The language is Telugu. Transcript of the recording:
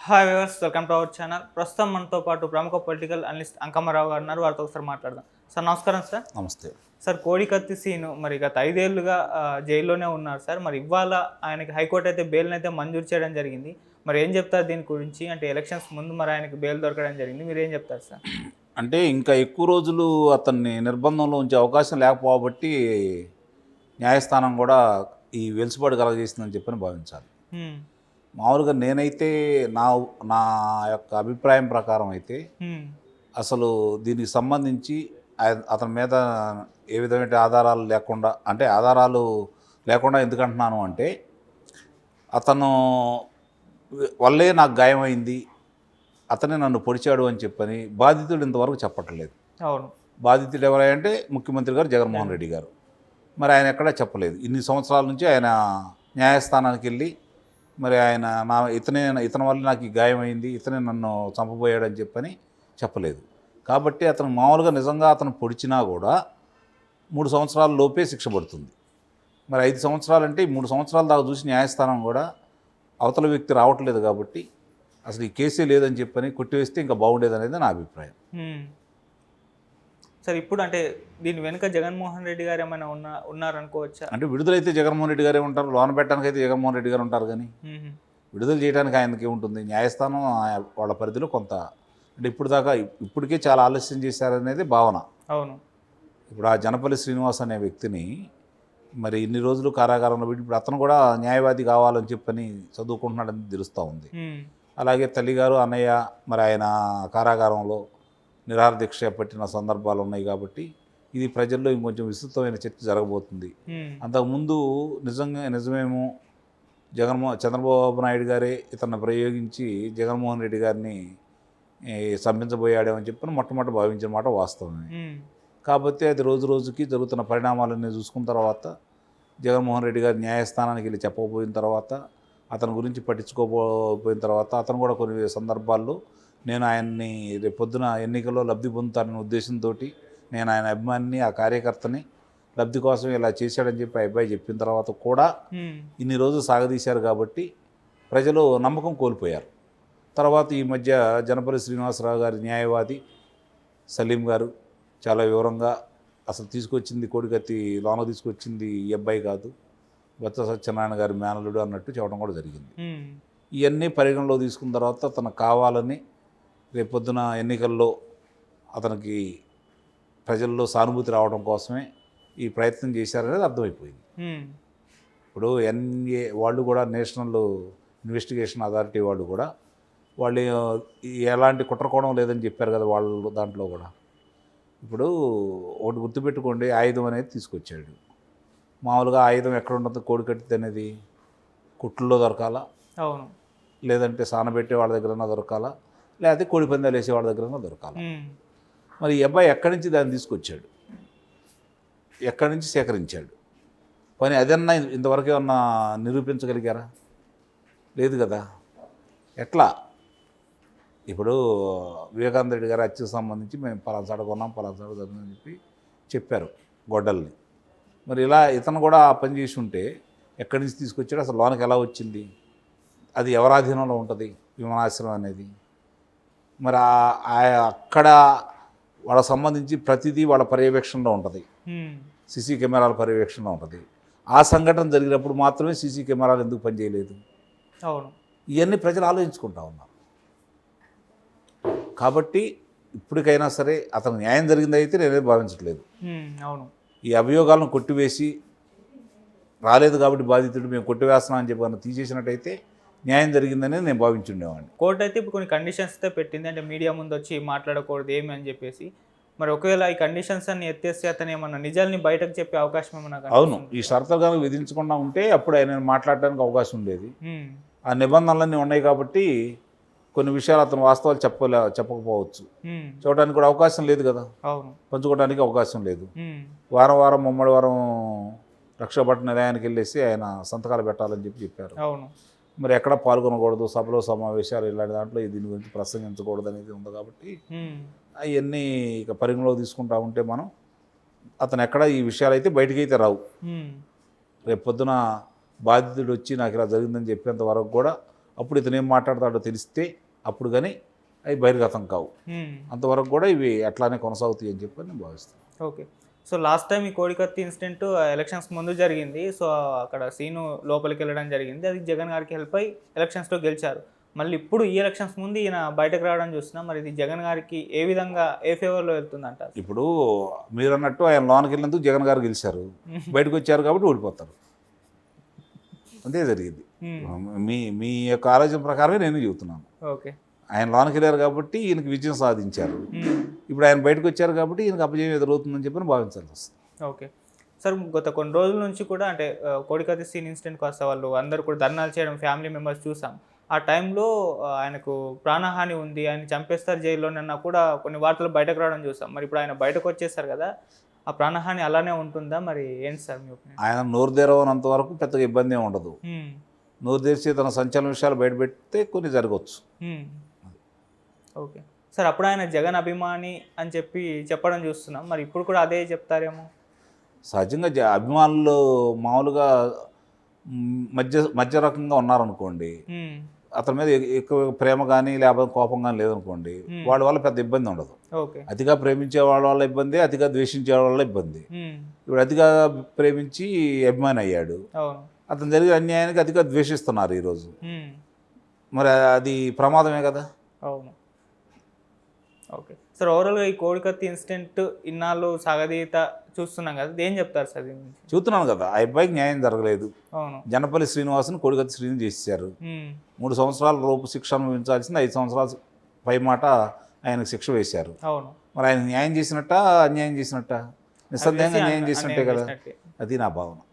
Hi viewers, welcome to our channel. ప్రస్తుతం మనతో పాటు ప్రముఖ పొలిటికల్ అనలిస్ట్ అంకమ్మరావు గారు ఉన్నారు. వారితో ఒకసారి మాట్లాడదాం. సార్ నమస్కారం సార్. నమస్తే. సార్, కోడికత్తి సీను మరి గత 5 ఏళ్లుగా జైల్లోనే ఉన్నారు సార్. మరి ఇవాళ ఆయనకి హైకోర్టు అయితే బెయిల్ని అయితే మంజూరు చేయడం జరిగింది. మరి ఏం చెప్తారు దీని గురించి? అంటే ఎలక్షన్స్ ముందు మరి ఆయనకి బెయిల్ దొరకడం జరిగింది, మీరు ఏం చెప్తారు సార్? అంటే ఇంకా ఎక్కువ రోజులు అతన్ని నిర్బంధంలో ఉంచే అవకాశం లేకపోబట్టి న్యాయస్థానం కూడా ఈ వెలుసుబాటు కలగజేసిందని చెప్పని భావించాలి. మామూలుగా నేనైతే నా నా యొక్క అభిప్రాయం ప్రకారం అయితే అసలు దీనికి సంబంధించి అతని మీద ఏ విధమైన ఆధారాలు లేకుండా, అంటే ఆధారాలు లేకుండా ఎందుకంటున్నాను అంటే, అతను వల్లే నాకు గాయమైంది, అతనే నన్ను పొడిచాడు అని చెప్పని బాధితుడు ఇంతవరకు చెప్పట్లేదు. అవును, బాధితుడు ఎవరంటే ముఖ్యమంత్రి గారు జగన్మోహన్ రెడ్డి గారు. మరి ఆయన ఎక్కడా చెప్పలేదు. ఇన్ని సంవత్సరాల నుంచి ఆయన న్యాయస్థానానికి వెళ్ళి మరి ఆయన ఇతని వల్ల నాకు ఈ గాయమైంది, ఇతనే నన్ను చంపబోయాడని చెప్పని చెప్పలేదు. కాబట్టి అతను మామూలుగా నిజంగా అతను పొడిచినా కూడా 3 సంవత్సరాల లోపే శిక్ష పడుతుంది. మరి 5 సంవత్సరాలు అంటే 3 సంవత్సరాల దాకా చూసి న్యాయస్థానం కూడా అవతల వ్యక్తి రావట్లేదు కాబట్టి అసలు ఈ కేసే లేదని చెప్పని కొట్టివేస్తే ఇంకా బాగుండేదనేది నా అభిప్రాయం. సార్, ఇప్పుడు అంటే దీని వెనుక జగన్మోహన్ రెడ్డి గారు ఏమైనా ఉన్నారనుకోవచ్చా? అంటే విడుదలైతే జగన్మోహన్ రెడ్డి గారే ఉంటారు, లోన పెట్టడానికి అయితే జగన్మోహన్ రెడ్డి గారు ఉంటారు. కానీ విడుదల చేయడానికి ఆయనకి ఏముంటుంది? న్యాయస్థానం వాళ్ళ పరిధిలో కొంత, అంటే ఇప్పటికే చాలా ఆలస్యం చేశారనేది భావన. అవును. ఇప్పుడు ఆ జనపల్లి శ్రీనివాస్ అనే వ్యక్తిని మరి ఇన్ని రోజులు కారాగారంలో పెట్టి ఇప్పుడు అతను కూడా న్యాయవాది కావాలని చెప్పని చదువుకుంటున్నాడని తెలుస్తూ ఉంది. అలాగే తల్లిగారు, అన్నయ్య మరి ఆయన కారాగారంలో నిరాహార దీక్ష పట్టిన సందర్భాలు ఉన్నాయి. కాబట్టి ఇది ప్రజల్లో ఇంకొంచెం విస్తృతమైన చర్చ జరగబోతుంది. అంతకుముందు నిజమేమో చంద్రబాబు నాయుడు గారే ఇతన్ని ప్రయోగించి జగన్మోహన్ రెడ్డి గారిని చంపించబోయాడేమని చెప్పని మొట్టమొదటి భావించిన మాట వాస్తవమే. కాబట్టి అది రోజు రోజుకి జరుగుతున్న పరిణామాలన్నీ చూసుకున్న తర్వాత జగన్మోహన్ రెడ్డి గారు న్యాయస్థానానికి వెళ్ళి చెప్పకపోయిన తర్వాత, అతని గురించి పట్టించుకోకపోయిన తర్వాత, అతను కూడా కొన్ని సందర్భాల్లో నేను ఆయన్ని రేపొద్దున ఎన్నికల్లో లబ్ధి పొందుతాననే ఉద్దేశంతో నేను ఆయన అభిమానిని, ఆ కార్యకర్తని లబ్ధి కోసం ఇలా చేశాడని చెప్పి ఆ అబ్బాయి చెప్పిన తర్వాత కూడా ఇన్ని రోజులు సాగదీశారు. కాబట్టి ప్రజలు నమ్మకం కోల్పోయారు. తర్వాత ఈ మధ్య జనపల్లి శ్రీనివాసరావు గారి న్యాయవాది సలీం గారు చాలా వివరంగా అసలు తీసుకొచ్చింది కోడికత్తి లోన తీసుకొచ్చింది ఈ అబ్బాయి కాదు, బొత్స సత్యనారాయణ గారి మేనలుడు అన్నట్టు చెప్పడం కూడా జరిగింది. ఇవన్నీ పరిగణలో తీసుకున్న తర్వాత తనకు కావాలని రేపొద్దున ఎన్నికల్లో అతనికి ప్రజల్లో సానుభూతి రావడం కోసమే ఈ ప్రయత్నం చేశారనేది అర్థమైపోయింది. ఇప్పుడు ఎన్ఏ వాళ్ళు కూడా, నేషనల్ ఇన్వెస్టిగేషన్ అథారిటీ వాళ్ళు కూడా ఎలాంటి కుట్రకోణం లేదని చెప్పారు కదా వాళ్ళు దాంట్లో కూడా. ఇప్పుడు ఒకటి గుర్తుపెట్టుకోండి, ఆయుధం అనేది తీసుకొచ్చాడు. మామూలుగా ఆయుధం ఎక్కడ ఉండదు? కోడికత్తి అనేది కుట్లలో దొరకాలా, అవును, లేదంటే సానబెట్టే వాళ్ళ దగ్గరన్నా దొరకాలా, లేకపోతే కోడి పందాలు వేసే వాళ్ళ దగ్గరన్నా దొరకాలా. మరి ఈ అబ్బాయి ఎక్కడి నుంచి దాన్ని తీసుకొచ్చాడు, ఎక్కడి నుంచి సేకరించాడు? పని అదన్నా ఇంతవరకు ఏమన్నా నిరూపించగలిగారా? లేదు కదా. ఎట్లా? ఇప్పుడు వివేకానంద రెడ్డి గారి హత్యకు సంబంధించి మేము పలాసాడ కొన్నాం, పలాసాడ జరిగిందని చెప్పారు గొడ్డల్ని. మరి ఇలా ఇతను కూడా ఆ పని చేసి ఉంటే ఎక్కడి నుంచి తీసుకొచ్చాడు, అసలు లోనకి ఎలా వచ్చింది, అది ఎవరాధీనంలో ఉంటుంది విమానాశ్రయం అనేది? మరి అక్కడ వాళ్ళకి సంబంధించి ప్రతిదీ వాళ్ళ పర్యవేక్షణలో ఉంటుంది, సీసీ కెమెరాల పర్యవేక్షణలో ఉంటుంది. ఆ సంఘటన జరిగినప్పుడు మాత్రమే సీసీ కెమెరాలు ఎందుకు పనిచేయలేదు? అవును, ఇవన్నీ ప్రజలు ఆలోచించుకుంటా ఉన్నారు. కాబట్టి ఇప్పటికైనా సరే అతను న్యాయం జరిగిందైతే నేనే భావించట్లేదు. అవును, ఈ అభియోగాలను కొట్టివేసి రాలేదు కాబట్టి బాధితుడు మేము కొట్టివేస్తున్నాం అని చెప్పి తీసేసినట్టయితే న్యాయం జరిగిందనేది నేను భావించుండేవాడిని. కోర్టు అయితే ఇప్పుడు కొన్ని కండిషన్స్ అయితే పెట్టింది, అంటే మీడియా ముందు వచ్చి మాట్లాడకూడదు ఏమి అని చెప్పేసి. మరి ఒకవేళ ఈ కండిషన్స్ అన్ని ఎత్తేస్తే అతను ఏమన్నా నిజాల్ని బయటకు చెప్పే అవకాశం ఏమన్నా? అవును, ఈ షరతులు కనుక విధించకుండా ఉంటే అప్పుడు ఆయన మాట్లాడడానికి అవకాశం ఉండేది. ఆ నిబంధనలన్నీ ఉన్నాయి కాబట్టి కొన్ని విషయాలు అతను వాస్తవాలు చెప్పకపోవచ్చు, చూడడానికి కూడా అవకాశం లేదు కదా, పంచుకోవడానికి అవకాశం లేదు. వారం ముమ్మడి వారం రక్షాభట్ నిలయానికి వెళ్ళేసి ఆయన సంతకాలు పెట్టాలని చెప్పారు. మరి ఎక్కడ పాల్గొనకూడదు, సభలో సమావేశాలు ఇలాంటి దాంట్లో దీని గురించి ప్రసంగించకూడదు అనేది ఉంది. కాబట్టి అవన్నీ ఇక పరిగణలో తీసుకుంటా ఉంటే మనం అతను ఎక్కడ ఈ విషయాలు అయితే బయటకైతే రావు. రేపు పొద్దున బాధితుడు వచ్చి నాకు ఇలా జరిగిందని చెప్పేంత వరకు కూడా అప్పుడు ఇతను ఏం మాట్లాడతాడో తెలిస్తే అప్పుడు కానీ అవి బహిర్గతం కావు. అంతవరకు కూడా ఇవి అట్లానే కొనసాగుతాయి అని చెప్పి నేను భావిస్తాను. ఓకే. సో లాస్ట్ టైం ఈ కోడికత్తి ఇన్సిడెంట్ ఎలక్షన్స్ ముందు జరిగింది. సో అక్కడ సీను లోపలికి వెళ్ళడం జరిగింది. అది జగన్ గారికి హెల్ప్ అయ్యి ఎలక్షన్స్లో గెలిచారు. మళ్ళీ ఇప్పుడు ఈ ఎలక్షన్స్ ముందు ఈయన బయటకు రావడం చూస్తున్నాం. మరి ఇది జగన్ గారికి ఏ విధంగా ఏ ఫేవర్లో వెళ్తుందంటారు? ఇప్పుడు మీరు అన్నట్టు ఆయన లోనికి వెళ్ళినందుకు జగన్ గారు గెలిచారు, బయటకు వచ్చారు కాబట్టి ఓడిపోతారు. అంతే జరిగింది. మీ యొక్క ఆలోచన ప్రకారమే నేను చెబుతున్నాను. ఓకే. ఆయన లోనికి వెళ్ళారు కాబట్టి ఈయనకి విజయం సాధించారు. ఇప్పుడు ఆయన బయటకు వచ్చారు కాబట్టి ఈయనకు అపజయం ఎదురవుతుందని చెప్పి భావించాల్సి వస్తుంది. ఓకే సార్, గత కొన్ని రోజుల నుంచి కూడా అంటే కోడికత్తి సీన్ ఇన్సిడెంట్కి వస్తే వాళ్ళు అందరూ కూడా ధర్నాలు చేయడం ఫ్యామిలీ మెంబర్స్ చూసాం. ఆ టైంలో ఆయనకు ప్రాణహాని ఉంది, ఆయన చంపేస్తారు జైల్లోనన్నా కూడా కొన్ని వార్తలు బయటకు రావడం చూసాం. మరి ఇప్పుడు ఆయన బయటకు వచ్చేస్తారు కదా, ఆ ప్రాణహాని అలానే ఉంటుందా? మరి ఏంటి సార్ మీ ఒపీనియన్? ఆయన నోరు తెరవనంత వరకు పెద్దగా ఇబ్బంది ఏమి ఉండదు. నోరు తెరిచి తన సంచలన విషయాలు బయటపెడితే కొన్ని జరగవచ్చు. ఓకే సార్, అప్పుడు ఆయన జగన్ అభిమాని అని చెప్పి చెప్పడం చూస్తున్నాం. మరి ఇప్పుడు కూడా అదే చెప్తారేమో? సహజంగా అభిమానులు మామూలుగా మధ్య రకంగా ఉన్నారనుకోండి, అతని మీద ఎక్కువ ప్రేమ కానీ లేకపోతే కోపం కానీ లేదనుకోండి, వాళ్ళ వల్ల పెద్ద ఇబ్బంది ఉండదు. అతిగా ప్రేమించే వాళ్ళ వల్ల ఇబ్బంది, అతిగా ద్వేషించే వాళ్ళ వల్ల ఇబ్బంది. ఇప్పుడు అతిగా ప్రేమించి అభిమాని అయ్యాడు, అతను జరిగే అన్యాయానికి అతిగా ద్వేషిస్తున్నారు ఈరోజు. మరి అది ప్రమాదమే కదా. అవును. ఓకే సార్, ఓవరాల్గా ఈ కోడికత్తి ఇన్సిడెంట్ ఇన్నాళ్ళు సాగదీత చూస్తున్నాం కదా, ఏం చెప్తారు సార్ దీని గురించి? చూస్తున్నాను కదా, ఆ అబ్బాయికి న్యాయం జరగలేదు. అవును. జనపల్లి శ్రీనివాసుని కోడికత్తి శ్రీని చేశారు. 3 సంవత్సరాల లోపు శిక్ష అనుభవించాల్సింది 5 సంవత్సరాల పై మాట ఆయనకు శిక్ష వేశారు. అవును. మరి ఆయన న్యాయం చేసినట్ట అన్యాయం చేసినట్ట? నిస్సందేహంగా న్యాయం చేసినట్టే కదా. అది నా భావన.